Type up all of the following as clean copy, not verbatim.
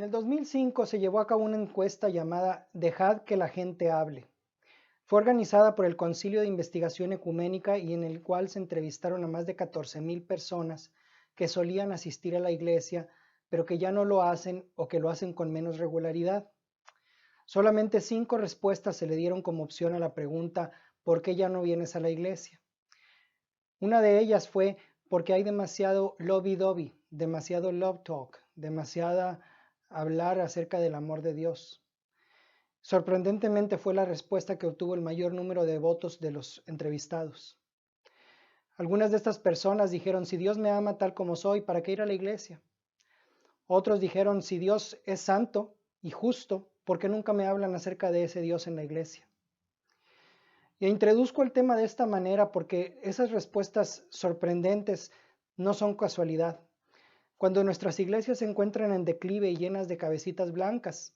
el 2005 se llevó a cabo una encuesta llamada Dejad que la gente hable. Fue organizada por el Concilio de Investigación Ecuménica y en el cual se entrevistaron a más de 14,000 personas que solían asistir a la iglesia, pero que ya no lo hacen o que lo hacen con menos regularidad. Solamente 5 respuestas se le dieron como opción a la pregunta ¿por qué ya no vienes a la iglesia? Una de ellas fue porque hay demasiado lovey-dovey, demasiado love talk, demasiada hablar acerca del amor de Dios. Sorprendentemente fue la respuesta que obtuvo el mayor número de votos de los entrevistados. Algunas de estas personas dijeron, si Dios me ama tal como soy, ¿para qué ir a la iglesia? Otros dijeron, si Dios es santo y justo, ¿por qué nunca me hablan acerca de ese Dios en la iglesia? Y introduzco el tema de esta manera porque esas respuestas sorprendentes no son casualidad. Cuando nuestras iglesias se encuentran en declive y llenas de cabecitas blancas,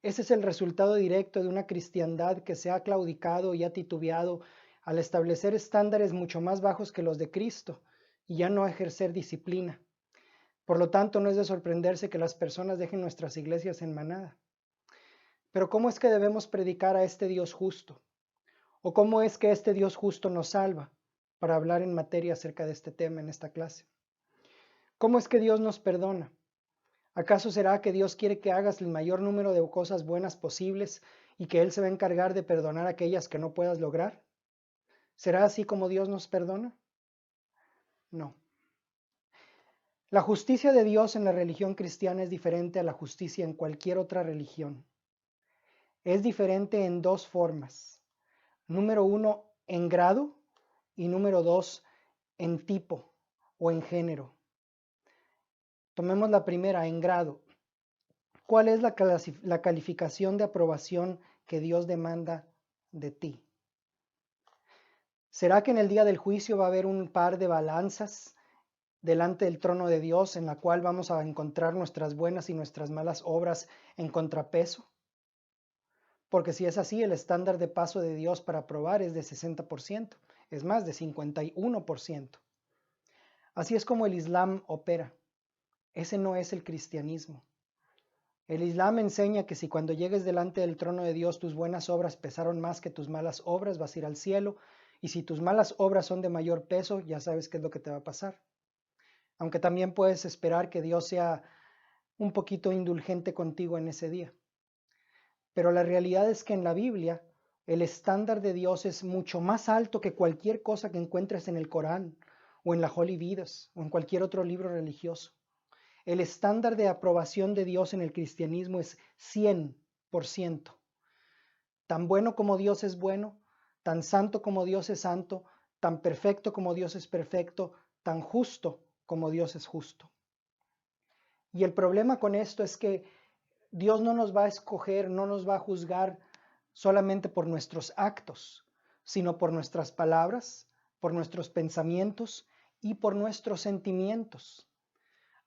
ese es el resultado directo de una cristiandad que se ha claudicado y ha titubeado al establecer estándares mucho más bajos que los de Cristo y ya no ejercer disciplina. Por lo tanto, no es de sorprenderse que las personas dejen nuestras iglesias en manada. Pero ¿cómo es que debemos predicar a este Dios justo? ¿O cómo es que este Dios justo nos salva? Para hablar en materia acerca de este tema en esta clase. ¿Cómo es que Dios nos perdona? ¿Acaso será que Dios quiere que hagas el mayor número de cosas buenas posibles y que Él se va a encargar de perdonar aquellas que no puedas lograr? ¿Será así como Dios nos perdona? No. La justicia de Dios en la religión cristiana es diferente a la justicia en cualquier otra religión. Es diferente en 2 formas. Número 1, en grado y número 2, en tipo o en género. Tomemos la primera, en grado. ¿Cuál es la calificación de aprobación que Dios demanda de ti? ¿Será que en el día del juicio va a haber un par de balanzas delante del trono de Dios en la cual vamos a encontrar nuestras buenas y nuestras malas obras en contrapeso? Porque si es así, el estándar de paso de Dios para aprobar es de 60%, es más de 51%. Así es como el Islam opera. Ese no es el cristianismo. El Islam enseña que si cuando llegues delante del trono de Dios tus buenas obras pesaron más que tus malas obras, vas a ir al cielo, y si tus malas obras son de mayor peso, ya sabes qué es lo que te va a pasar. Aunque también puedes esperar que Dios sea un poquito indulgente contigo en ese día. Pero la realidad es que en la Biblia el estándar de Dios es mucho más alto que cualquier cosa que encuentres en el Corán o en la Holy Vidas o en cualquier otro libro religioso. El estándar de aprobación de Dios en el cristianismo es 100%. Tan bueno como Dios es bueno, tan santo como Dios es santo, tan perfecto como Dios es perfecto, tan justo como Dios es justo. Y el problema con esto es que Dios no nos va a escoger, no nos va a juzgar solamente por nuestros actos, sino por nuestras palabras, por nuestros pensamientos y por nuestros sentimientos.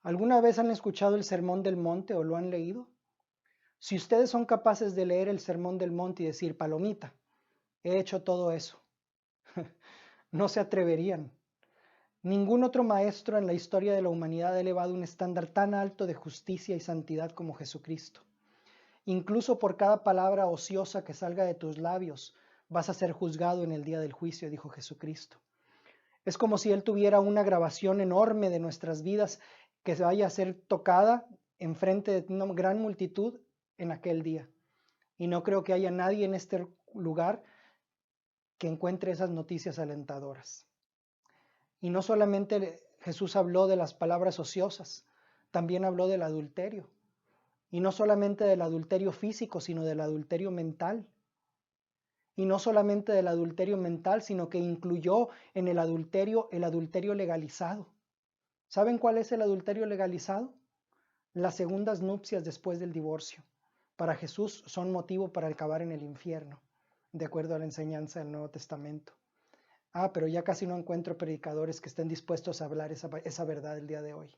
¿Alguna vez han escuchado el Sermón del Monte o lo han leído? Si ustedes son capaces de leer el Sermón del Monte y decir, palomita, he hecho todo eso, no se atreverían. Ningún otro maestro en la historia de la humanidad ha elevado un estándar tan alto de justicia y santidad como Jesucristo. Incluso por cada palabra ociosa que salga de tus labios, vas a ser juzgado en el día del juicio, dijo Jesucristo. Es como si Él tuviera una grabación enorme de nuestras vidas que se vaya a ser tocada en frente de una gran multitud en aquel día. Y no creo que haya nadie en este lugar que encuentre esas noticias alentadoras. Y no solamente Jesús habló de las palabras ociosas, también habló del adulterio. Y no solamente del adulterio físico, sino del adulterio mental. Y no solamente del adulterio mental, sino que incluyó en el adulterio legalizado. ¿Saben cuál es el adulterio legalizado? Las segundas nupcias después del divorcio. Para Jesús son motivo para acabar en el infierno, de acuerdo a la enseñanza del Nuevo Testamento. Pero ya casi no encuentro predicadores que estén dispuestos a hablar esa verdad el día de hoy.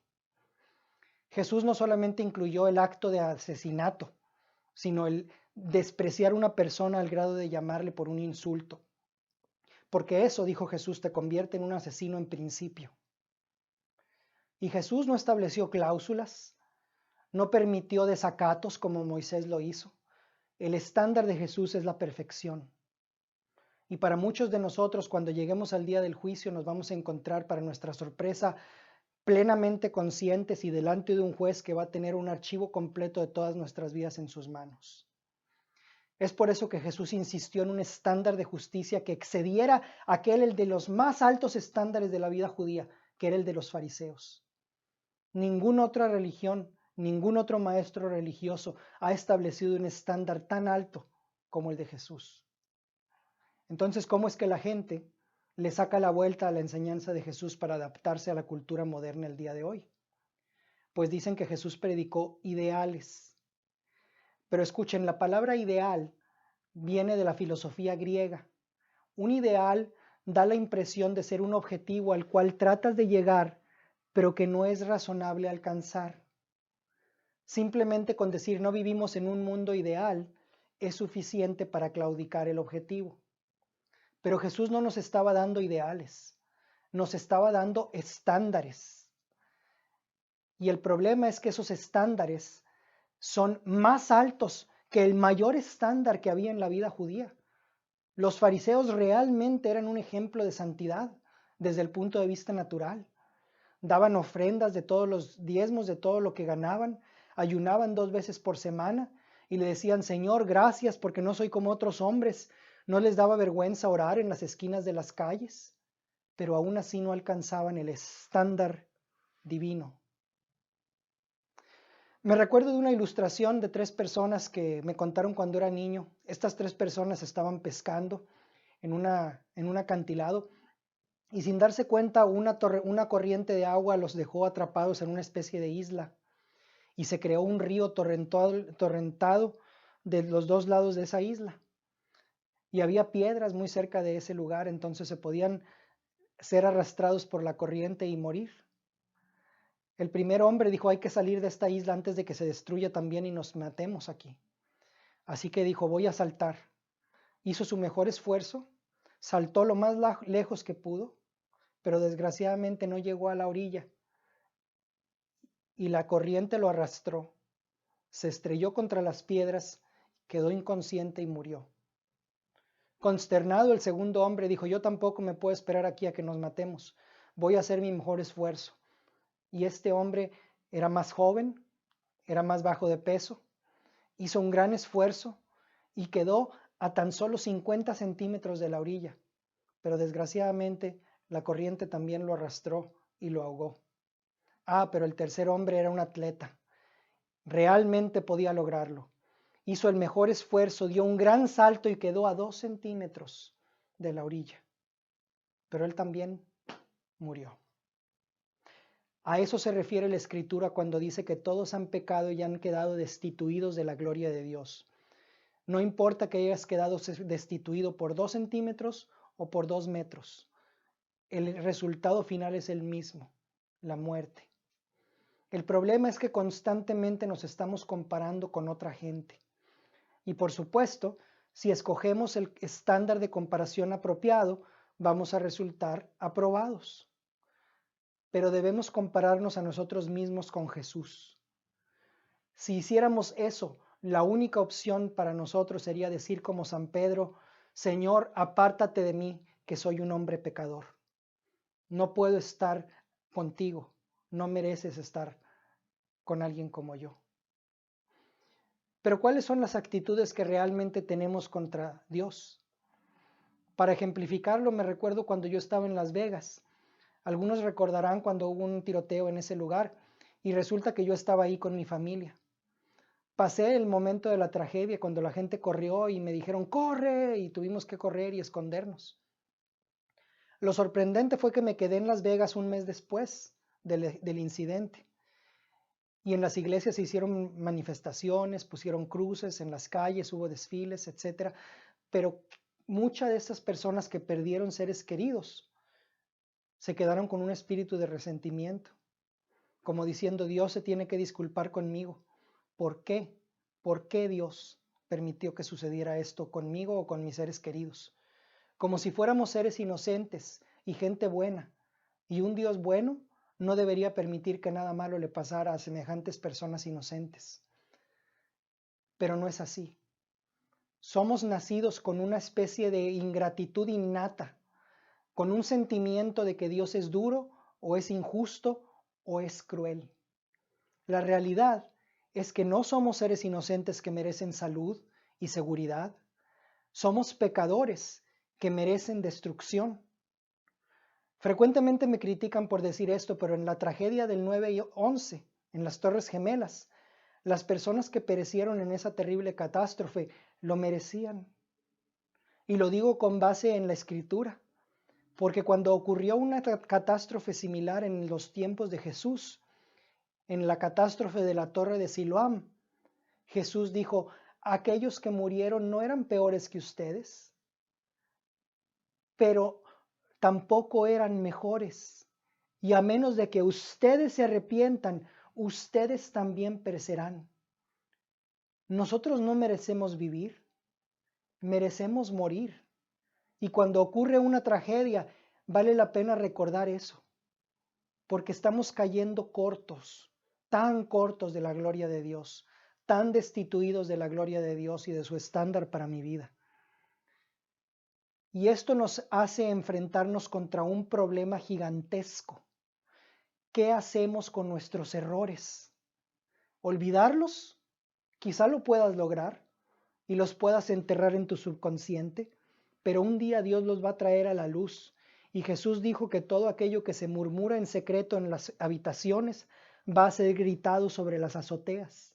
Jesús no solamente incluyó el acto de asesinato, sino el despreciar a una persona al grado de llamarle por un insulto. Porque eso, dijo Jesús, te convierte en un asesino en principio. Y Jesús no estableció cláusulas, no permitió desacatos como Moisés lo hizo. El estándar de Jesús es la perfección. Y para muchos de nosotros, cuando lleguemos al día del juicio, nos vamos a encontrar, para nuestra sorpresa, plenamente conscientes y delante de un juez que va a tener un archivo completo de todas nuestras vidas en sus manos. Es por eso que Jesús insistió en un estándar de justicia que excediera el de los más altos estándares de la vida judía, que era el de los fariseos. Ninguna otra religión, ningún otro maestro religioso ha establecido un estándar tan alto como el de Jesús. Entonces, ¿cómo es que la gente le saca la vuelta a la enseñanza de Jesús para adaptarse a la cultura moderna el día de hoy? Pues dicen que Jesús predicó ideales. Pero escuchen, la palabra ideal viene de la filosofía griega. Un ideal da la impresión de ser un objetivo al cual tratas de llegar, pero que no es razonable alcanzar. Simplemente con decir no vivimos en un mundo ideal es suficiente para claudicar el objetivo. Pero Jesús no nos estaba dando ideales, nos estaba dando estándares. Y el problema es que esos estándares son más altos que el mayor estándar que había en la vida judía. Los fariseos realmente eran un ejemplo de santidad desde el punto de vista natural. Daban ofrendas de todos los diezmos, de todo lo que ganaban, ayunaban 2 veces por semana y le decían, Señor, gracias porque no soy como otros hombres. No les daba vergüenza orar en las esquinas de las calles, pero aún así no alcanzaban el estándar divino. Me recuerdo de una ilustración de 3 personas que me contaron cuando era niño. Estas 3 personas estaban pescando en un acantilado y sin darse cuenta una corriente de agua los dejó atrapados en una especie de isla y se creó un río torrentado de los 2 lados de esa isla. Y había piedras muy cerca de ese lugar, entonces se podían ser arrastrados por la corriente y morir. El primer hombre dijo, hay que salir de esta isla antes de que se destruya también y nos matemos aquí. Así que dijo, voy a saltar. Hizo su mejor esfuerzo, saltó lo más lejos que pudo, pero desgraciadamente no llegó a la orilla y la corriente lo arrastró. Se estrelló contra las piedras, quedó inconsciente y murió. Consternado, el segundo hombre dijo, yo tampoco me puedo esperar aquí a que nos matemos. Voy a hacer mi mejor esfuerzo. Y este hombre era más joven, era más bajo de peso, hizo un gran esfuerzo y quedó a tan solo 50 centímetros de la orilla. Pero desgraciadamente la corriente también lo arrastró y lo ahogó. Pero el tercer hombre era un atleta. Realmente podía lograrlo. Hizo el mejor esfuerzo, dio un gran salto y quedó a 2 centímetros de la orilla. Pero él también murió. A eso se refiere la Escritura cuando dice que todos han pecado y han quedado destituidos de la gloria de Dios. No importa que hayas quedado destituido por 2 centímetros o por 2 metros. El resultado final es el mismo, la muerte. El problema es que constantemente nos estamos comparando con otra gente. Y por supuesto, si escogemos el estándar de comparación apropiado, vamos a resultar aprobados. Pero debemos compararnos a nosotros mismos con Jesús. Si hiciéramos eso, la única opción para nosotros sería decir como San Pedro, Señor, apártate de mí, que soy un hombre pecador. No puedo estar contigo, no mereces estar con alguien como yo. Pero ¿cuáles son las actitudes que realmente tenemos contra Dios? Para ejemplificarlo, me recuerdo cuando yo estaba en Las Vegas. Algunos recordarán cuando hubo un tiroteo en ese lugar y resulta que yo estaba ahí con mi familia. Pasé el momento de la tragedia cuando la gente corrió y me dijeron, ¡corre! Y tuvimos que correr y escondernos. Lo sorprendente fue que me quedé en Las Vegas un mes después del incidente. Y en las iglesias se hicieron manifestaciones, pusieron cruces en las calles, hubo desfiles, etc. Pero muchas de esas personas que perdieron seres queridos se quedaron con un espíritu de resentimiento, como diciendo, Dios se tiene que disculpar conmigo. ¿Por qué? ¿Por qué Dios permitió que sucediera esto conmigo o con mis seres queridos? Como si fuéramos seres inocentes y gente buena. Y un Dios bueno no debería permitir que nada malo le pasara a semejantes personas inocentes. Pero no es así. Somos nacidos con una especie de ingratitud innata, con un sentimiento de que Dios es duro o es injusto o es cruel. La realidad es que no somos seres inocentes que merecen salud y seguridad. Somos pecadores que merecen destrucción. Frecuentemente me critican por decir esto, pero en la tragedia del 9/11, en las Torres Gemelas, las personas que perecieron en esa terrible catástrofe lo merecían. Y lo digo con base en la Escritura, porque cuando ocurrió una catástrofe similar en los tiempos de Jesús, en la catástrofe de la Torre de Siloam, Jesús dijo: aquellos que murieron no eran peores que ustedes, pero tampoco eran mejores. Y a menos de que ustedes se arrepientan, ustedes también perecerán. Nosotros no merecemos vivir, merecemos morir. Y cuando ocurre una tragedia, vale la pena recordar eso, porque estamos cayendo cortos, tan cortos de la gloria de Dios, tan destituidos de la gloria de Dios y de su estándar para mi vida. Y esto nos hace enfrentarnos contra un problema gigantesco. ¿Qué hacemos con nuestros errores? ¿Olvidarlos? Quizá lo puedas lograr y los puedas enterrar en tu subconsciente, pero un día Dios los va a traer a la luz. Y Jesús dijo que todo aquello que se murmura en secreto en las habitaciones va a ser gritado sobre las azoteas.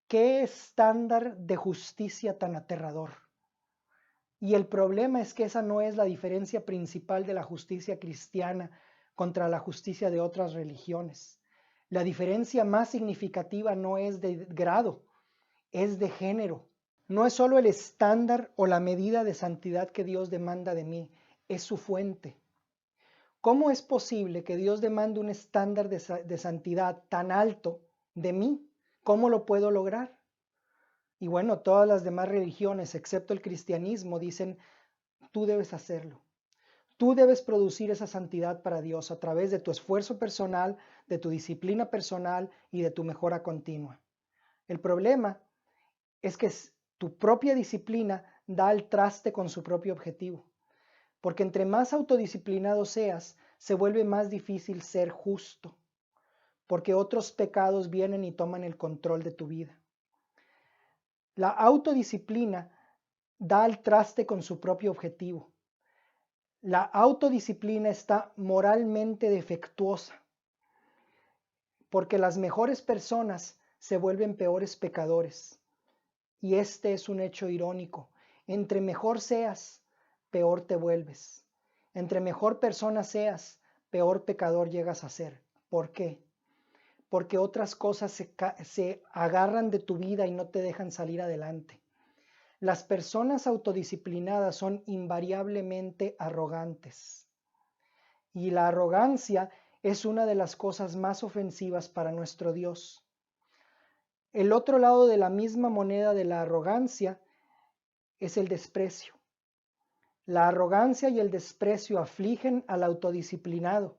¿Qué estándar de justicia tan aterrador? Y el problema es que esa no es la diferencia principal de la justicia cristiana contra la justicia de otras religiones. La diferencia más significativa no es de grado, es de género. No es solo el estándar o la medida de santidad que Dios demanda de mí, es su fuente. ¿Cómo es posible que Dios demande un estándar de santidad tan alto de mí? ¿Cómo lo puedo lograr? Y bueno, todas las demás religiones, excepto el cristianismo, dicen: tú debes hacerlo. Tú debes producir esa santidad para Dios a través de tu esfuerzo personal, de tu disciplina personal y de tu mejora continua. El problema es que tu propia disciplina da al traste con su propio objetivo. Porque entre más autodisciplinado seas, se vuelve más difícil ser justo. Porque otros pecados vienen y toman el control de tu vida. La autodisciplina da al traste con su propio objetivo. La autodisciplina está moralmente defectuosa, porque las mejores personas se vuelven peores pecadores. Y este es un hecho irónico. Entre mejor seas, peor te vuelves. Entre mejor persona seas, peor pecador llegas a ser. ¿Por qué? Porque otras cosas se agarran de tu vida y no te dejan salir adelante. Las personas autodisciplinadas son invariablemente arrogantes. Y la arrogancia es una de las cosas más ofensivas para nuestro Dios. El otro lado de la misma moneda de la arrogancia es el desprecio. La arrogancia y el desprecio afligen al autodisciplinado.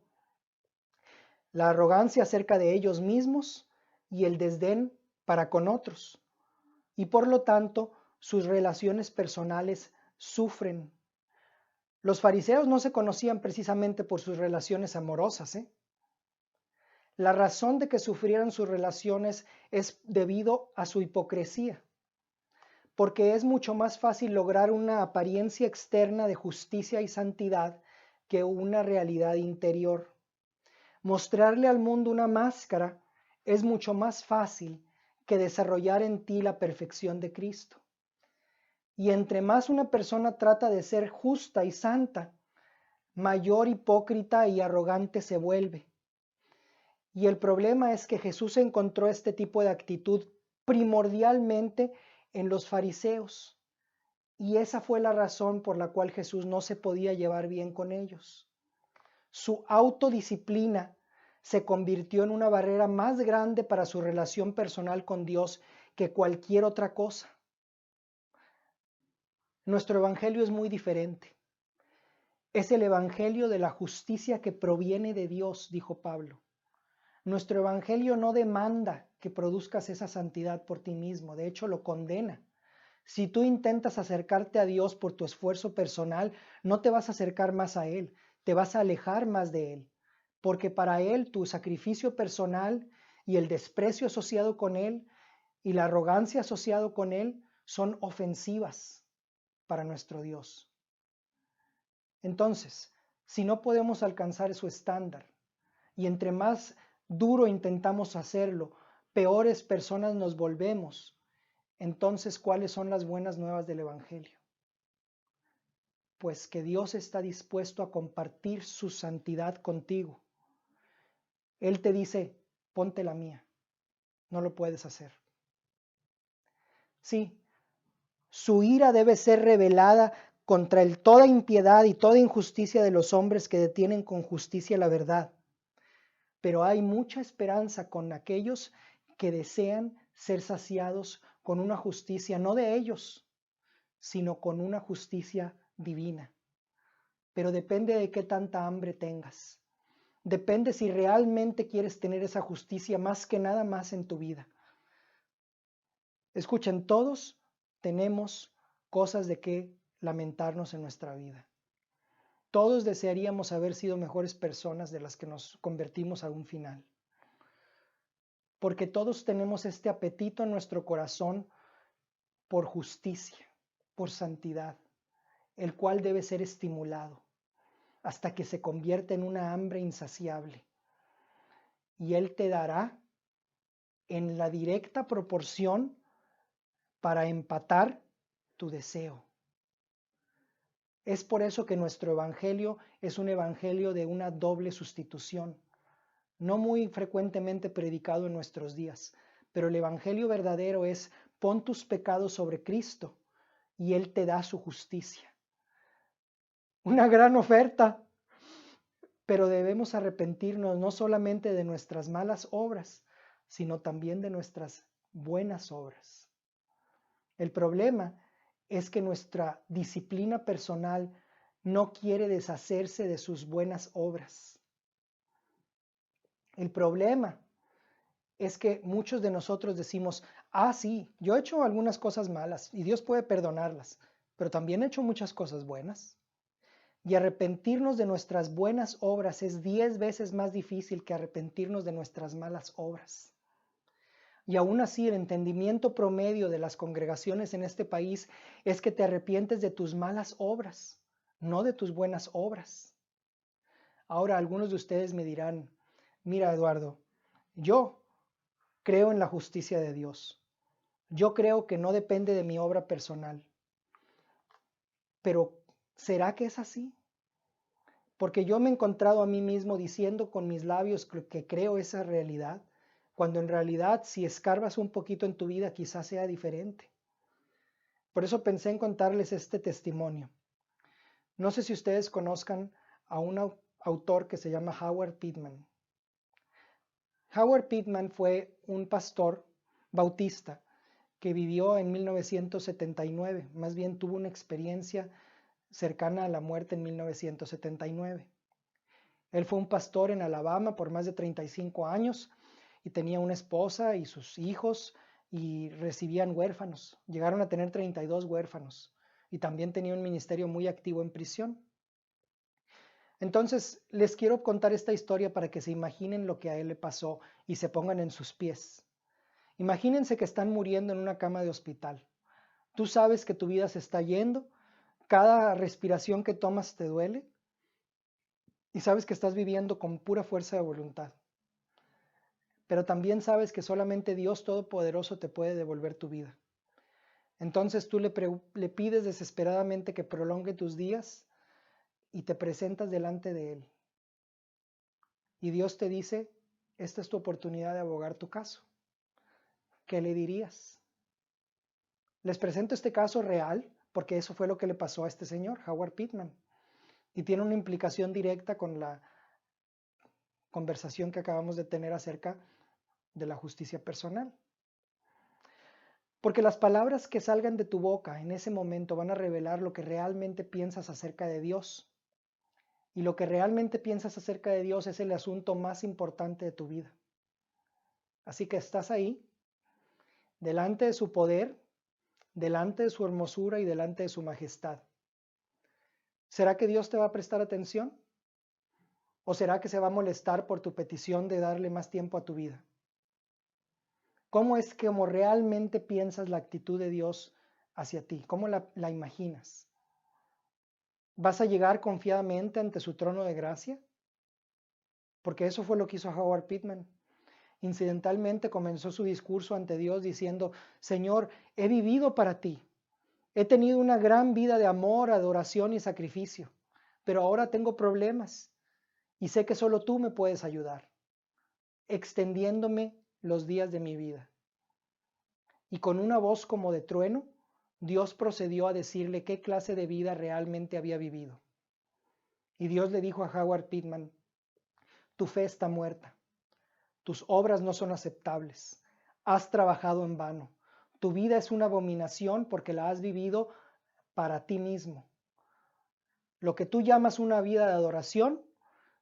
La arrogancia acerca de ellos mismos y el desdén para con otros. Y por lo tanto, sus relaciones personales sufren. Los fariseos no se conocían precisamente por sus relaciones amorosas. La razón de que sufrieran sus relaciones es debido a su hipocresía, porque es mucho más fácil lograr una apariencia externa de justicia y santidad que una realidad interior. Mostrarle al mundo una máscara es mucho más fácil que desarrollar en ti la perfección de Cristo. Y entre más una persona trata de ser justa y santa, mayor hipócrita y arrogante se vuelve. Y el problema es que Jesús encontró este tipo de actitud primordialmente en los fariseos. Y esa fue la razón por la cual Jesús no se podía llevar bien con ellos. Su autodisciplina se convirtió en una barrera más grande para su relación personal con Dios que cualquier otra cosa. Nuestro evangelio es muy diferente. Es el evangelio de la justicia que proviene de Dios, dijo Pablo. Nuestro evangelio no demanda que produzcas esa santidad por ti mismo, de hecho lo condena. Si tú intentas acercarte a Dios por tu esfuerzo personal, no te vas a acercar más a Él, te vas a alejar más de Él, porque para Él tu sacrificio personal y el desprecio asociado con Él y la arrogancia asociado con Él son ofensivas para nuestro Dios. Entonces, si no podemos alcanzar su estándar y entre más duro intentamos hacerlo, peores personas nos volvemos, entonces, ¿cuáles son las buenas nuevas del Evangelio? Pues que Dios está dispuesto a compartir su santidad contigo. Él te dice, ponte la mía, no lo puedes hacer. Sí, su ira debe ser revelada contra toda impiedad y toda injusticia de los hombres que detienen con justicia la verdad. Pero hay mucha esperanza con aquellos que desean ser saciados con una justicia no de ellos, sino con una justicia divina. Pero depende de qué tanta hambre tengas. Depende si realmente quieres tener esa justicia más que nada más en tu vida. Escuchen, todos tenemos cosas de qué lamentarnos en nuestra vida. Todos desearíamos haber sido mejores personas de las que nos convertimos a un final. Porque todos tenemos este apetito en nuestro corazón por justicia, por santidad, el cual debe ser estimulado hasta que se convierta en una hambre insaciable. Y Él te dará en la directa proporción para empatar tu deseo. Es por eso que nuestro evangelio es un evangelio de una doble sustitución, no muy frecuentemente predicado en nuestros días, pero el evangelio verdadero es: pon tus pecados sobre Cristo y Él te da su justicia. Una gran oferta, pero debemos arrepentirnos no solamente de nuestras malas obras, sino también de nuestras buenas obras. El problema es que nuestra disciplina personal no quiere deshacerse de sus buenas obras. El problema es que muchos de nosotros decimos, sí, yo he hecho algunas cosas malas y Dios puede perdonarlas, pero también he hecho muchas cosas buenas. Y arrepentirnos de nuestras buenas obras es 10 veces más difícil que arrepentirnos de nuestras malas obras. Y aún así, el entendimiento promedio de las congregaciones en este país es que te arrepientes de tus malas obras, no de tus buenas obras. Ahora, algunos de ustedes me dirán, mira, Eduardo, yo creo en la justicia de Dios. Yo creo que no depende de mi obra personal. Pero, ¿será que es así? Porque yo me he encontrado a mí mismo diciendo con mis labios que creo esa realidad, cuando en realidad si escarbas un poquito en tu vida quizás sea diferente. Por eso pensé en contarles este testimonio. No sé si ustedes conozcan a un autor que se llama Howard Pittman. Howard Pittman fue un pastor bautista que vivió en 1979, más bien tuvo una experiencia cercana a la muerte en 1979. Él fue un pastor en Alabama por más de 35 años y tenía una esposa y sus hijos y recibían huérfanos. Llegaron a tener 32 huérfanos y también tenía un ministerio muy activo en prisión. Entonces, les quiero contar esta historia para que se imaginen lo que a él le pasó y se pongan en sus pies. Imagínense que están muriendo en una cama de hospital. Tú sabes que tu vida se está yendo, cada respiración que tomas te duele y sabes que estás viviendo con pura fuerza de voluntad. Pero también sabes que solamente Dios Todopoderoso te puede devolver tu vida. Entonces tú le pides desesperadamente que prolongue tus días y te presentas delante de Él. Y Dios te dice, esta es tu oportunidad de abogar tu caso. ¿Qué le dirías? Les presento este caso real porque eso fue lo que le pasó a este señor, Howard Pittman. Y tiene una implicación directa con la conversación que acabamos de tener acerca de la justicia personal. Porque las palabras que salgan de tu boca en ese momento van a revelar lo que realmente piensas acerca de Dios. Y lo que realmente piensas acerca de Dios es el asunto más importante de tu vida. Así que estás ahí, delante de su poder, delante de su hermosura y delante de su majestad. ¿Será que Dios te va a prestar atención? ¿O será que se va a molestar por tu petición de darle más tiempo a tu vida? ¿Cómo es que como realmente piensas la actitud de Dios hacia ti? ¿Cómo la imaginas? ¿Vas a llegar confiadamente ante su trono de gracia? Porque eso fue lo que hizo Howard Pittman. Incidentalmente comenzó su discurso ante Dios diciendo: Señor, he vivido para ti. He tenido una gran vida de amor, adoración y sacrificio, pero ahora tengo problemas y sé que solo tú me puedes ayudar, extendiéndome los días de mi vida. Y con una voz como de trueno, Dios procedió a decirle qué clase de vida realmente había vivido. Y Dios le dijo a Howard Pittman: tu fe está muerta, tus obras no son aceptables, has trabajado en vano, tu vida es una abominación porque la has vivido para ti mismo. Lo que tú llamas una vida de adoración,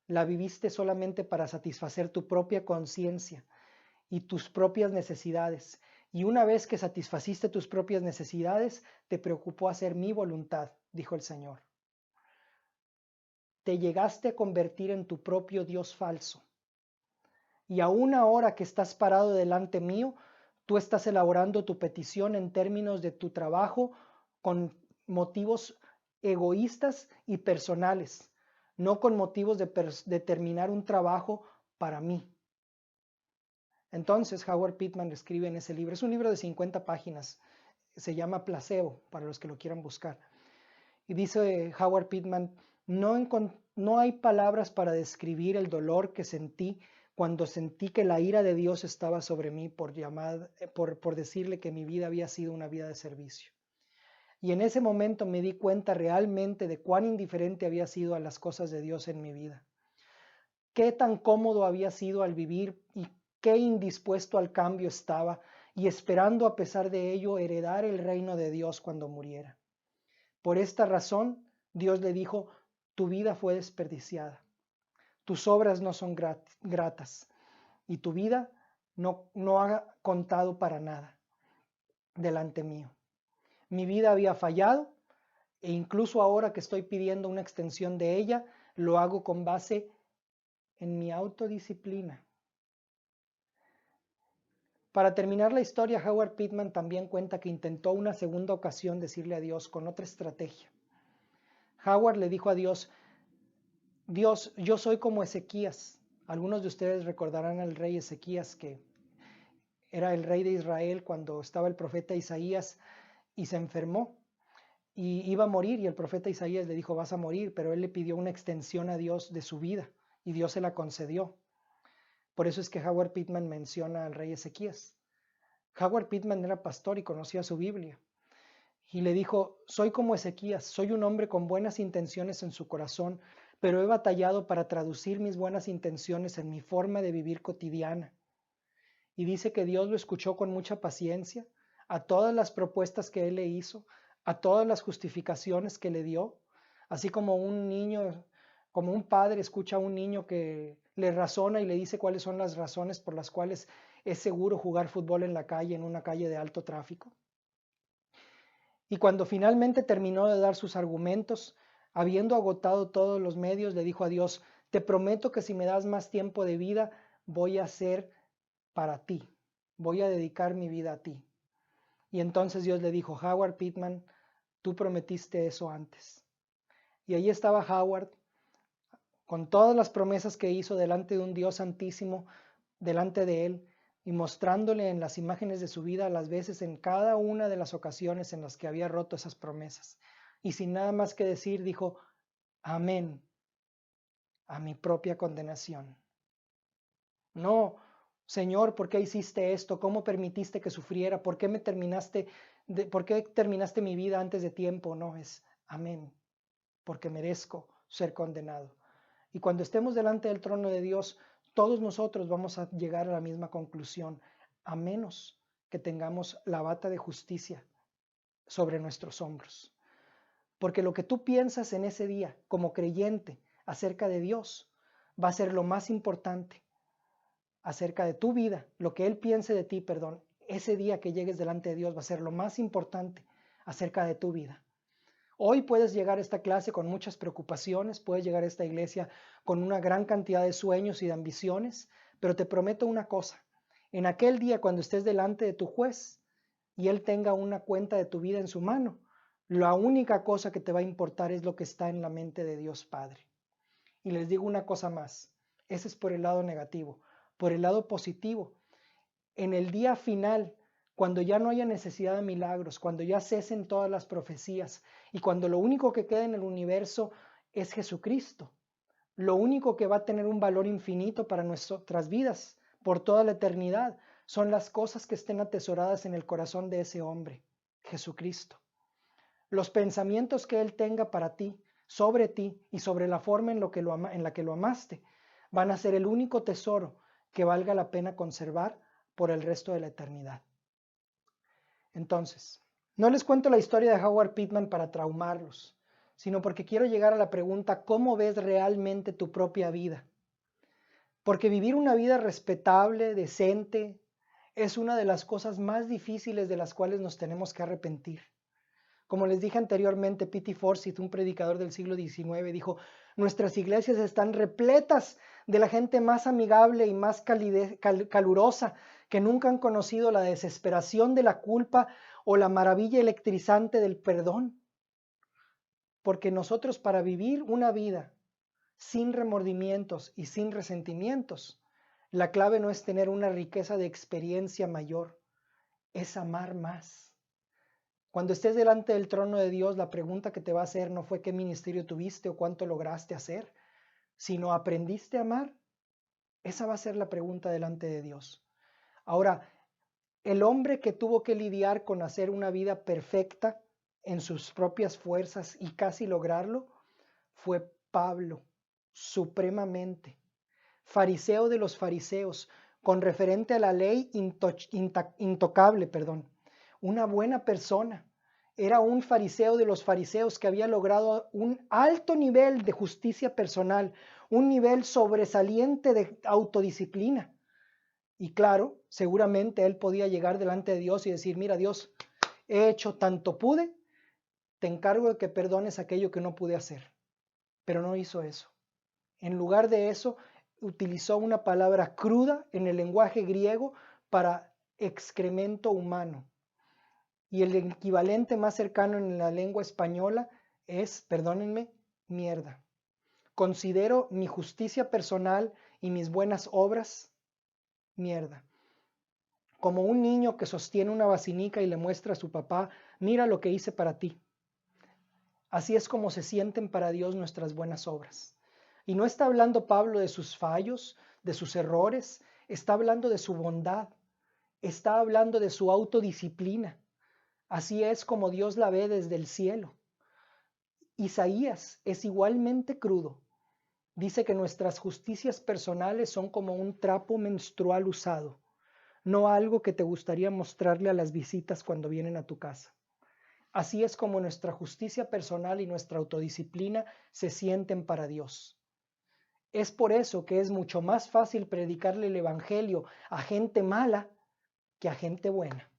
la viviste solamente para satisfacer tu propia conciencia y tus propias necesidades. Y una vez que satisfaciste tus propias necesidades, te preocupó hacer mi voluntad, dijo el Señor. Te llegaste a convertir en tu propio Dios falso. Y aún ahora que estás parado delante mío, tú estás elaborando tu petición en términos de tu trabajo con motivos egoístas y personales, no con motivos de terminar un trabajo para mí. Entonces Howard Pittman escribe en ese libro, es un libro de 50 páginas, se llama Placebo, para los que lo quieran buscar. Y dice Howard Pittman: no hay palabras para describir el dolor que sentí cuando sentí que la ira de Dios estaba sobre mí por decirle que mi vida había sido una vida de servicio. Y en ese momento me di cuenta realmente de cuán indiferente había sido a las cosas de Dios en mi vida. Qué tan cómodo había sido al vivir y qué indispuesto al cambio estaba, y esperando a pesar de ello heredar el reino de Dios cuando muriera. Por esta razón, Dios le dijo: tu vida fue desperdiciada, tus obras no son gratas y tu vida no ha contado para nada delante mío. Mi vida había fallado e incluso ahora que estoy pidiendo una extensión de ella, lo hago con base en mi autodisciplina. Para terminar la historia, Howard Pittman también cuenta que intentó una segunda ocasión decirle a Dios con otra estrategia. Howard le dijo a Dios: Dios, yo soy como Ezequías. Algunos de ustedes recordarán al rey Ezequías, que era el rey de Israel cuando estaba el profeta Isaías y se enfermó y iba a morir, y el profeta Isaías le dijo: vas a morir, pero él le pidió una extensión a Dios de su vida y Dios se la concedió. Por eso es que Howard Pittman menciona al rey Ezequías. Howard Pittman era pastor y conocía su Biblia. Y le dijo: soy como Ezequías, soy un hombre con buenas intenciones en su corazón, pero he batallado para traducir mis buenas intenciones en mi forma de vivir cotidiana. Y dice que Dios lo escuchó con mucha paciencia a todas las propuestas que él le hizo, a todas las justificaciones que le dio, así como un niño, como un padre escucha a un niño que le razona y le dice cuáles son las razones por las cuales es seguro jugar fútbol en la calle, en una calle de alto tráfico. Y cuando finalmente terminó de dar sus argumentos, habiendo agotado todos los medios, le dijo a Dios: te prometo que si me das más tiempo de vida, voy a hacer para ti, voy a dedicar mi vida a ti. Y entonces Dios le dijo: Howard Pittman, tú prometiste eso antes. Y ahí estaba Howard, con todas las promesas que hizo delante de un Dios santísimo, delante de él, y mostrándole en las imágenes de su vida las veces en cada una de las ocasiones en las que había roto esas promesas. Y sin nada más que decir, dijo: amén a mi propia condenación. No, Señor, ¿por qué hiciste esto? ¿Cómo permitiste que sufriera? ¿Por qué por qué terminaste mi vida antes de tiempo? No, es amén, porque merezco ser condenado. Y cuando estemos delante del trono de Dios, todos nosotros vamos a llegar a la misma conclusión, a menos que tengamos la bata de justicia sobre nuestros hombros. Porque lo que tú piensas en ese día como creyente acerca de Dios va a ser lo más importante, acerca de tu vida, lo que Él piense de ti, perdón, ese día que llegues delante de Dios va a ser lo más importante acerca de tu vida. Hoy puedes llegar a esta clase con muchas preocupaciones, puedes llegar a esta iglesia con una gran cantidad de sueños y de ambiciones, pero te prometo una cosa, en aquel día cuando estés delante de tu juez y Él tenga una cuenta de tu vida en su mano, la única cosa que te va a importar es lo que está en la mente de Dios Padre. Y les digo una cosa más, ese es por el lado negativo. Por el lado positivo, en el día final, cuando ya no haya necesidad de milagros, cuando ya cesen todas las profecías y cuando lo único que queda en el universo es Jesucristo, lo único que va a tener un valor infinito para nuestras vidas por toda la eternidad son las cosas que estén atesoradas en el corazón de ese hombre, Jesucristo. Los pensamientos que Él tenga para ti, sobre ti y sobre la forma en la que lo amaste, van a ser el único tesoro que valga la pena conservar por el resto de la eternidad. Entonces, no les cuento la historia de Howard Pittman para traumarlos, sino porque quiero llegar a la pregunta, ¿cómo ves realmente tu propia vida? Porque vivir una vida respetable, decente, es una de las cosas más difíciles de las cuales nos tenemos que arrepentir. Como les dije anteriormente, P.T. Forsyth, un predicador del siglo XIX, dijo, nuestras iglesias están repletas de la gente más amigable y más calurosa, que nunca han conocido la desesperación de la culpa o la maravilla electrizante del perdón. Porque nosotros, para vivir una vida sin remordimientos y sin resentimientos, la clave no es tener una riqueza de experiencia mayor, es amar más. Cuando estés delante del trono de Dios, la pregunta que te va a hacer no fue qué ministerio tuviste o cuánto lograste hacer, sino ¿aprendiste a amar? Esa va a ser la pregunta delante de Dios. Ahora, el hombre que tuvo que lidiar con hacer una vida perfecta en sus propias fuerzas y casi lograrlo, fue Pablo, supremamente. Fariseo de los fariseos, con referente a la ley intocable, una buena persona. Era un fariseo de los fariseos que había logrado un alto nivel de justicia personal, un nivel sobresaliente de autodisciplina. Y claro, seguramente él podía llegar delante de Dios y decir, mira Dios, he hecho tanto pude, te encargo de que perdones aquello que no pude hacer. Pero no hizo eso. En lugar de eso, utilizó una palabra cruda en el lenguaje griego para excremento humano. Y el equivalente más cercano en la lengua española es, perdónenme, mierda. Considero mi justicia personal y mis buenas obras mierda. Como un niño que sostiene una vacinica y le muestra a su papá, mira lo que hice para ti. Así es como se sienten para Dios nuestras buenas obras. Y no está hablando Pablo de sus fallos, de sus errores, está hablando de su bondad, está hablando de su autodisciplina. Así es como Dios la ve desde el cielo. Isaías es igualmente crudo. Dice que nuestras justicias personales son como un trapo menstrual usado, no algo que te gustaría mostrarle a las visitas cuando vienen a tu casa. Así es como nuestra justicia personal y nuestra autodisciplina se sienten para Dios. Es por eso que es mucho más fácil predicarle el evangelio a gente mala que a gente buena.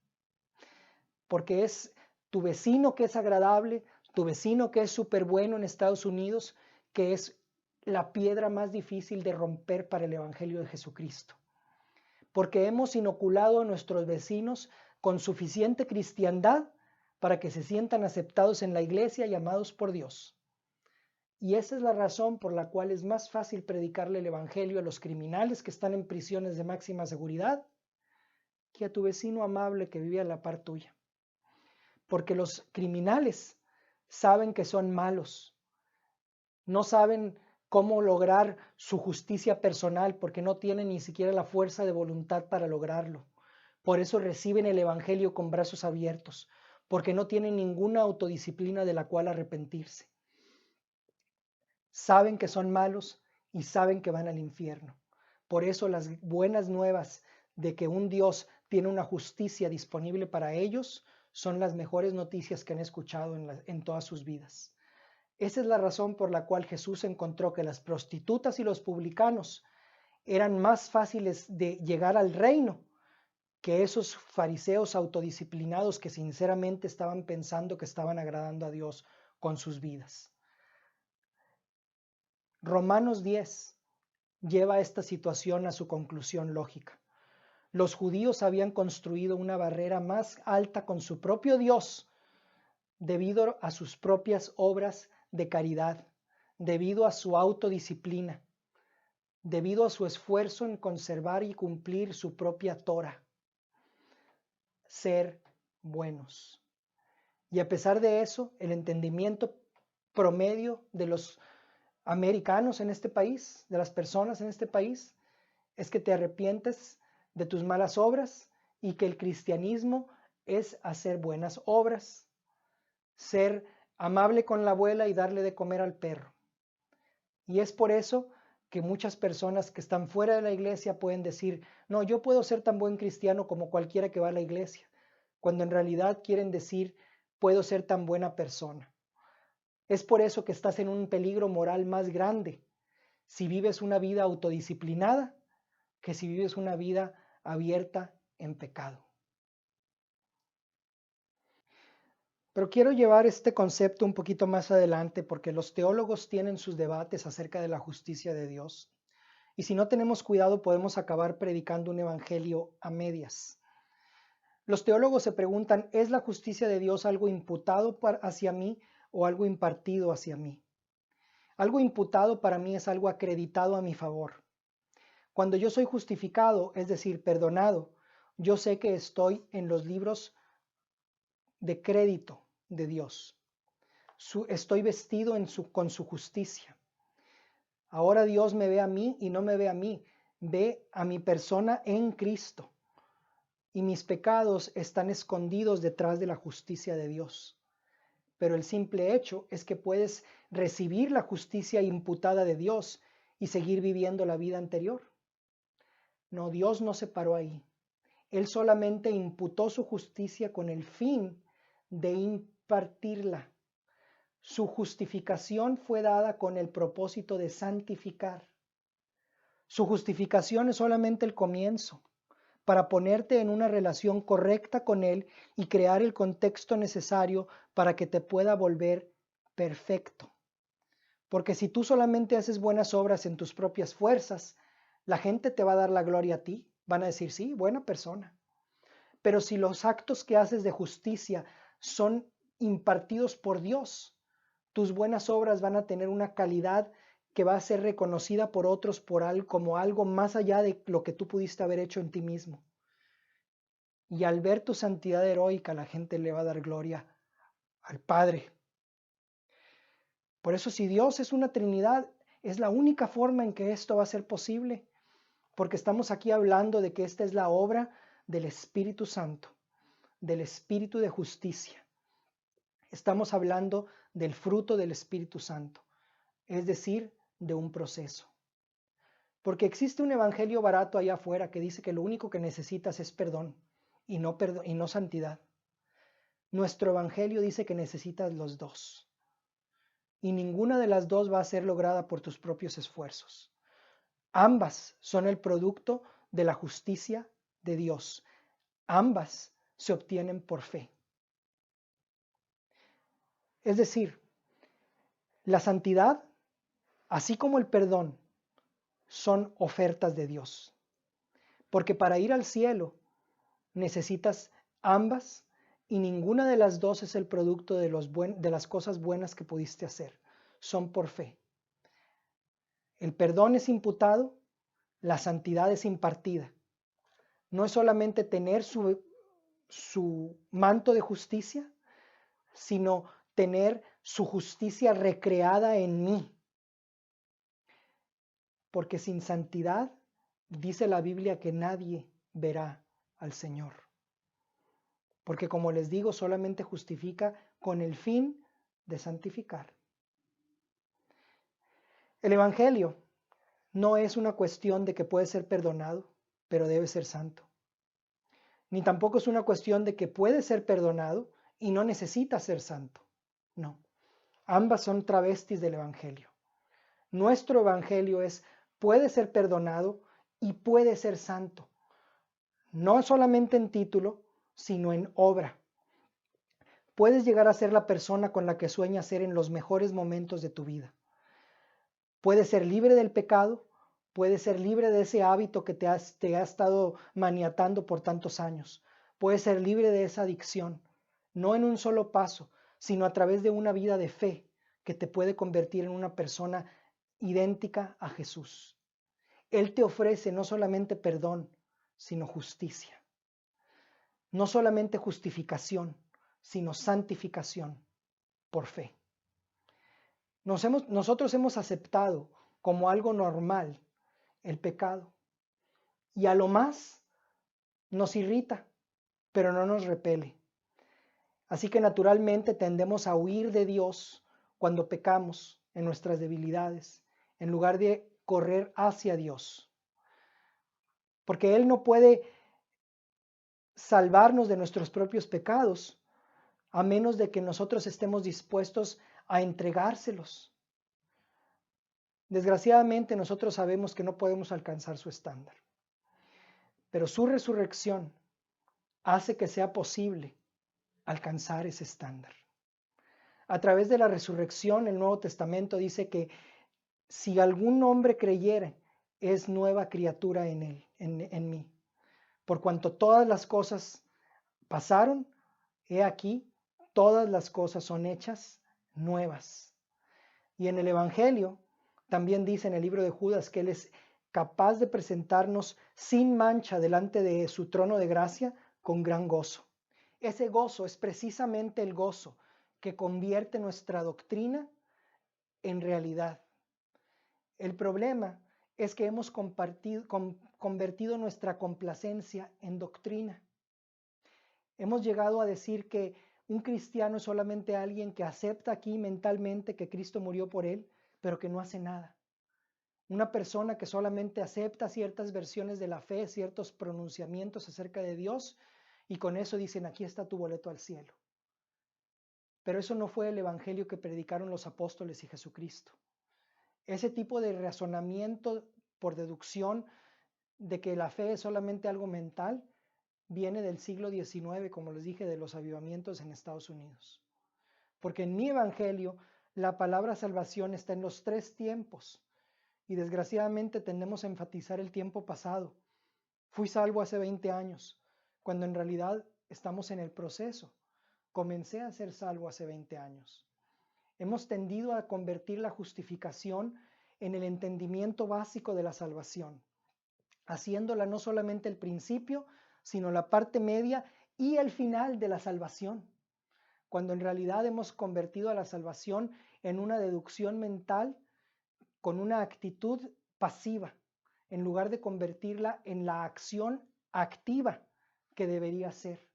Porque es tu vecino que es agradable, tu vecino que es súper bueno en Estados Unidos, que es la piedra más difícil de romper para el evangelio de Jesucristo. Porque hemos inoculado a nuestros vecinos con suficiente cristiandad para que se sientan aceptados en la iglesia y amados por Dios. Y esa es la razón por la cual es más fácil predicarle el evangelio a los criminales que están en prisiones de máxima seguridad que a tu vecino amable que vive a la par tuya. Porque los criminales saben que son malos, no saben cómo lograr su justicia personal porque no tienen ni siquiera la fuerza de voluntad para lograrlo. Por eso reciben el evangelio con brazos abiertos, porque no tienen ninguna autodisciplina de la cual arrepentirse. Saben que son malos y saben que van al infierno. Por eso las buenas nuevas de que un Dios tiene una justicia disponible para ellos son las mejores noticias que han escuchado en todas sus vidas. Esa es la razón por la cual Jesús encontró que las prostitutas y los publicanos eran más fáciles de llegar al reino que esos fariseos autodisciplinados que sinceramente estaban pensando que estaban agradando a Dios con sus vidas. Romanos 10 lleva esta situación a su conclusión lógica. Los judíos habían construido una barrera más alta con su propio Dios debido a sus propias obras de caridad, debido a su autodisciplina, debido a su esfuerzo en conservar y cumplir su propia Torah, ser buenos. Y a pesar de eso, el entendimiento promedio de los americanos en este país, de las personas en este país, es que te arrepientes de tus malas obras y que el cristianismo es hacer buenas obras, ser amable con la abuela y darle de comer al perro. Y es por eso que muchas personas que están fuera de la iglesia pueden decir, no, yo puedo ser tan buen cristiano como cualquiera que va a la iglesia, cuando en realidad quieren decir, puedo ser tan buena persona. Es por eso que estás en un peligro moral más grande si vives una vida autodisciplinada que si vives una vida abierta en pecado. Pero quiero llevar este concepto un poquito más adelante porque los teólogos tienen sus debates acerca de la justicia de Dios. Y si no tenemos cuidado podemos acabar predicando un evangelio a medias. Los teólogos se preguntan, ¿es la justicia de Dios algo imputado hacia mí o algo impartido hacia mí? Algo imputado para mí es algo acreditado a mi favor. Cuando yo soy justificado, es decir, perdonado, yo sé que estoy en los libros de crédito de Dios. Estoy vestido con su justicia. Ahora Dios me ve a mí y no me ve a mí, ve a mi persona en Cristo. Y mis pecados están escondidos detrás de la justicia de Dios. Pero el simple hecho es que puedes recibir la justicia imputada de Dios y seguir viviendo la vida anterior. No, Dios no se paró ahí. Él solamente imputó su justicia con el fin de impartirla. Su justificación fue dada con el propósito de santificar. Su justificación es solamente el comienzo, para ponerte en una relación correcta con Él y crear el contexto necesario para que te pueda volver perfecto. Porque si tú solamente haces buenas obras en tus propias fuerzas, la gente te va a dar la gloria a ti. Van a decir, sí, buena persona. Pero si los actos que haces de justicia son impartidos por Dios, tus buenas obras van a tener una calidad que va a ser reconocida por otros como algo más allá de lo que tú pudiste haber hecho en ti mismo. Y al ver tu santidad heroica, la gente le va a dar gloria al Padre. Por eso, si Dios es una Trinidad, es la única forma en que esto va a ser posible, porque estamos aquí hablando de que esta es la obra del Espíritu Santo, del Espíritu de justicia. Estamos hablando del fruto del Espíritu Santo, es decir, de un proceso. Porque existe un evangelio barato allá afuera que dice que lo único que necesitas es perdón y no santidad. Nuestro evangelio dice que necesitas los dos. Y ninguna de las dos va a ser lograda por tus propios esfuerzos. Ambas son el producto de la justicia de Dios. Ambas se obtienen por fe. Es decir, la santidad, así como el perdón, son ofertas de Dios. Porque para ir al cielo necesitas ambas y ninguna de las dos es el producto de las cosas buenas que pudiste hacer. Son por fe. El perdón es imputado, la santidad es impartida. No es solamente tener su manto de justicia, sino tener su justicia recreada en mí. Porque sin santidad, dice la Biblia que nadie verá al Señor. Porque como les digo, solamente justifica con el fin de santificar. El Evangelio no es una cuestión de que puede ser perdonado, pero debe ser santo. Ni tampoco es una cuestión de que puede ser perdonado y no necesita ser santo. No. Ambas son travestis del Evangelio. Nuestro Evangelio puede ser perdonado y puede ser santo. No solamente en título, sino en obra. Puedes llegar a ser la persona con la que sueñas ser en los mejores momentos de tu vida. Puedes ser libre del pecado, puedes ser libre de ese hábito que te ha estado maniatando por tantos años. Puedes ser libre de esa adicción, no en un solo paso, sino a través de una vida de fe que te puede convertir en una persona idéntica a Jesús. Él te ofrece no solamente perdón, sino justicia. No solamente justificación, sino santificación por fe. Nosotros hemos aceptado como algo normal el pecado y a lo más nos irrita, pero no nos repele. Así que naturalmente tendemos a huir de Dios cuando pecamos en nuestras debilidades, en lugar de correr hacia Dios. Porque Él no puede salvarnos de nuestros propios pecados a menos de que nosotros estemos dispuestos a entregárselos. Desgraciadamente nosotros sabemos que no podemos alcanzar su estándar, pero su resurrección hace que sea posible alcanzar ese estándar. A través de la resurrección, el Nuevo Testamento dice que si algún hombre creyere, es nueva criatura en él, en mí. Por cuanto todas las cosas pasaron, he aquí, todas las cosas son hechas nuevas. Y en el Evangelio también dice en el libro de Judas que Él es capaz de presentarnos sin mancha delante de su trono de gracia con gran gozo. Ese gozo es precisamente el gozo que convierte nuestra doctrina en realidad. El problema es que hemos convertido nuestra complacencia en doctrina. Hemos llegado a decir que un cristiano es solamente alguien que acepta aquí mentalmente que Cristo murió por él, pero que no hace nada. Una persona que solamente acepta ciertas versiones de la fe, ciertos pronunciamientos acerca de Dios, y con eso dicen, aquí está tu boleto al cielo. Pero eso no fue el evangelio que predicaron los apóstoles y Jesucristo. Ese tipo de razonamiento por deducción de que la fe es solamente algo mental, viene del siglo XIX, como les dije, de los avivamientos en Estados Unidos. Porque en mi evangelio, la palabra salvación está en los 3 tiempos. Y desgraciadamente tendemos a enfatizar el tiempo pasado. Fui salvo hace 20 años, cuando en realidad estamos en el proceso. Comencé a ser salvo hace 20 años. Hemos tendido a convertir la justificación en el entendimiento básico de la salvación, haciéndola no solamente el principio, sino la parte media y el final de la salvación, cuando en realidad hemos convertido a la salvación en una deducción mental con una actitud pasiva, en lugar de convertirla en la acción activa que debería ser.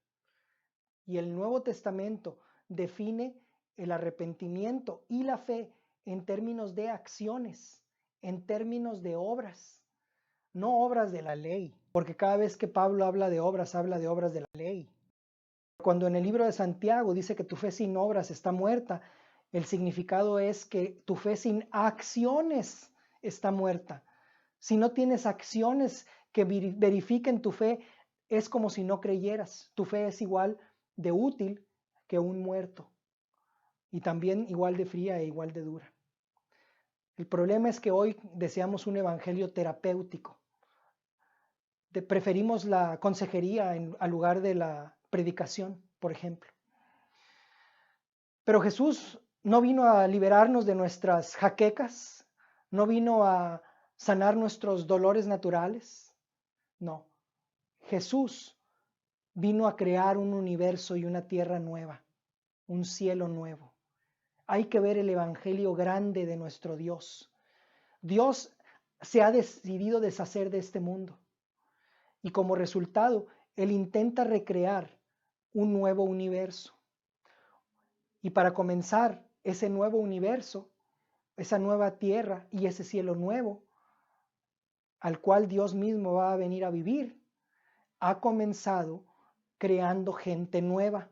Y el Nuevo Testamento define el arrepentimiento y la fe en términos de acciones, en términos de obras, no obras de la ley, porque cada vez que Pablo habla de obras de la ley. Cuando en el libro de Santiago dice que tu fe sin obras está muerta, el significado es que tu fe sin acciones está muerta. Si no tienes acciones que verifiquen tu fe, es como si no creyeras. Tu fe es igual de útil que un muerto y también igual de fría e igual de dura. El problema es que hoy deseamos un evangelio terapéutico. Preferimos la consejería al lugar de la predicación, por ejemplo. Pero Jesús no vino a liberarnos de nuestras jaquecas, no vino a sanar nuestros dolores naturales. No, Jesús vino a crear un universo y una tierra nueva, un cielo nuevo. Hay que ver el evangelio grande de nuestro Dios. Dios se ha decidido deshacer de este mundo y como resultado, Él intenta recrear un nuevo universo. Y para comenzar ese nuevo universo, esa nueva tierra y ese cielo nuevo, al cual Dios mismo va a venir a vivir, ha comenzado creando gente nueva,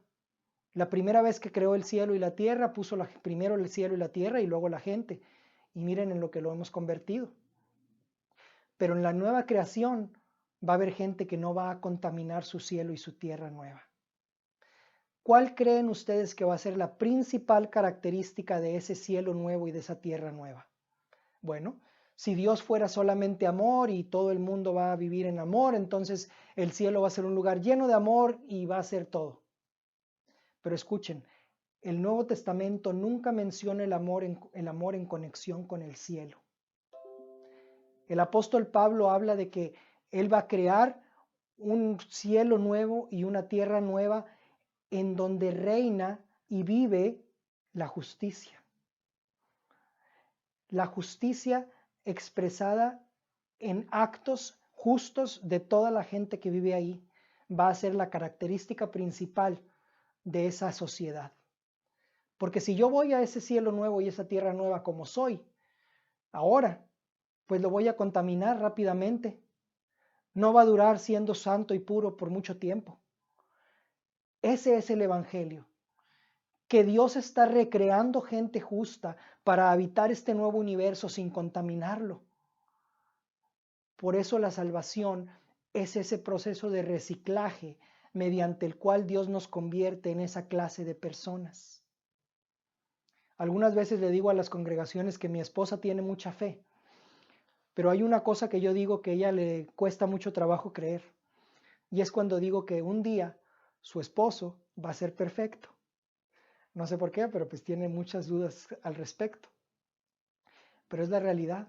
La primera vez que creó el cielo y la tierra, puso primero el cielo y la tierra y luego la gente. Y miren en lo que lo hemos convertido. Pero en la nueva creación va a haber gente que no va a contaminar su cielo y su tierra nueva. ¿Cuál creen ustedes que va a ser la principal característica de ese cielo nuevo y de esa tierra nueva? Bueno, si Dios fuera solamente amor y todo el mundo va a vivir en amor, entonces el cielo va a ser un lugar lleno de amor y va a ser todo. Pero escuchen, el Nuevo Testamento nunca menciona el amor en conexión con el cielo. El apóstol Pablo habla de que él va a crear un cielo nuevo y una tierra nueva en donde reina y vive la justicia. La justicia expresada en actos justos de toda la gente que vive ahí va a ser la característica principal de esa sociedad. Porque si yo voy a ese cielo nuevo y esa tierra nueva como soy ahora, pues lo voy a contaminar rápidamente. No va a durar siendo santo y puro por mucho tiempo. Ese es el Evangelio, que Dios está recreando gente justa para habitar este nuevo universo sin contaminarlo. Por eso la salvación es ese proceso de reciclaje mediante el cual Dios nos convierte en esa clase de personas. Algunas veces le digo a las congregaciones que mi esposa tiene mucha fe, pero hay una cosa que yo digo que a ella le cuesta mucho trabajo creer, y es cuando digo que un día su esposo va a ser perfecto. No sé por qué, pero pues tiene muchas dudas al respecto. Pero es la realidad.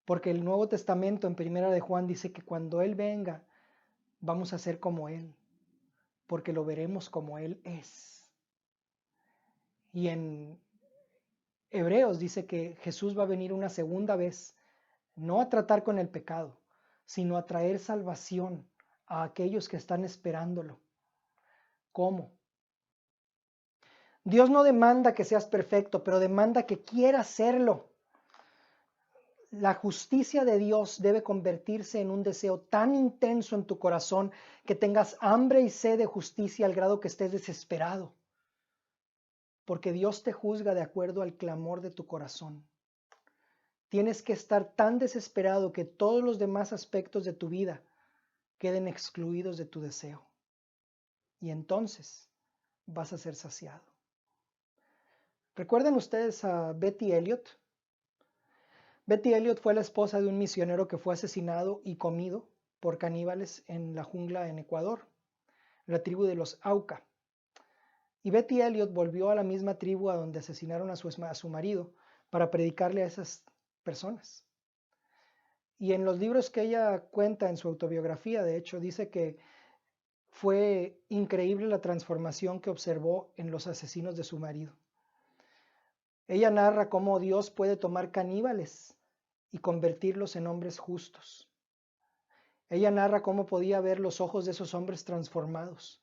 Porque el Nuevo Testamento en Primera de Juan dice que cuando Él venga, vamos a ser como Él, porque lo veremos como Él es. Y en Hebreos dice que Jesús va a venir una segunda vez, no a tratar con el pecado, sino a traer salvación a aquellos que están esperándolo. ¿Cómo? Dios no demanda que seas perfecto, pero demanda que quieras serlo. La justicia de Dios debe convertirse en un deseo tan intenso en tu corazón que tengas hambre y sed de justicia al grado que estés desesperado. Porque Dios te juzga de acuerdo al clamor de tu corazón. Tienes que estar tan desesperado que todos los demás aspectos de tu vida queden excluidos de tu deseo. Y entonces vas a ser saciado. ¿Recuerdan ustedes a Betty Elliot? Betty Elliot fue la esposa de un misionero que fue asesinado y comido por caníbales en la jungla en Ecuador, la tribu de los Auca. Y Betty Elliot volvió a la misma tribu a donde asesinaron a su marido para predicarle a esas personas. Y en los libros que ella cuenta en su autobiografía, de hecho, dice que fue increíble la transformación que observó en los asesinos de su marido. Ella narra cómo Dios puede tomar caníbales y convertirlos en hombres justos. Ella narra cómo podía ver los ojos de esos hombres transformados,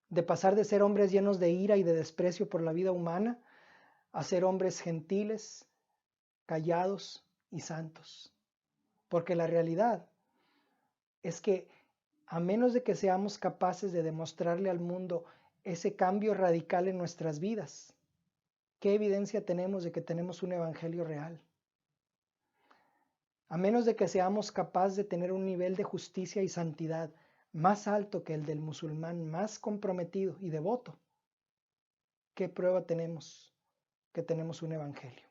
de pasar de ser hombres llenos de ira y de desprecio por la vida humana, a ser hombres gentiles, callados y santos. Porque la realidad es que a menos de que seamos capaces de demostrarle al mundo ese cambio radical en nuestras vidas, ¿qué evidencia tenemos de que tenemos un evangelio real? A menos de que seamos capaces de tener un nivel de justicia y santidad más alto que el del musulmán más comprometido y devoto, ¿qué prueba tenemos que tenemos un evangelio?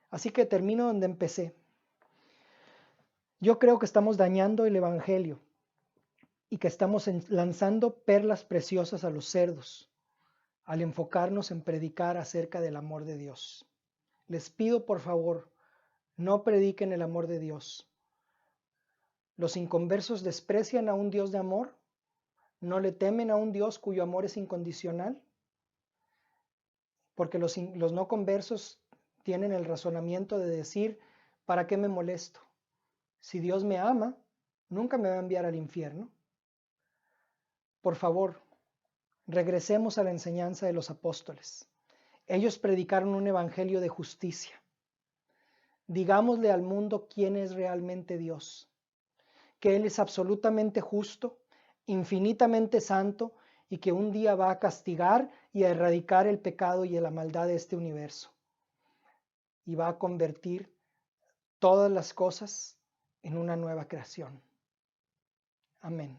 Así que termino donde empecé. Yo creo que estamos dañando el evangelio y que estamos lanzando perlas preciosas a los cerdos al enfocarnos en predicar acerca del amor de Dios. Les pido por favor, no prediquen el amor de Dios. Los inconversos desprecian a un Dios de amor, no le temen a un Dios cuyo amor es incondicional, porque los no conversos tienen el razonamiento de decir, ¿para qué me molesto? Si Dios me ama, nunca me va a enviar al infierno. Por favor, regresemos a la enseñanza de los apóstoles. Ellos predicaron un evangelio de justicia. Digámosle al mundo quién es realmente Dios, que Él es absolutamente justo, infinitamente santo y que un día va a castigar y a erradicar el pecado y la maldad de este universo. Y va a convertir todas las cosas en una nueva creación. Amén.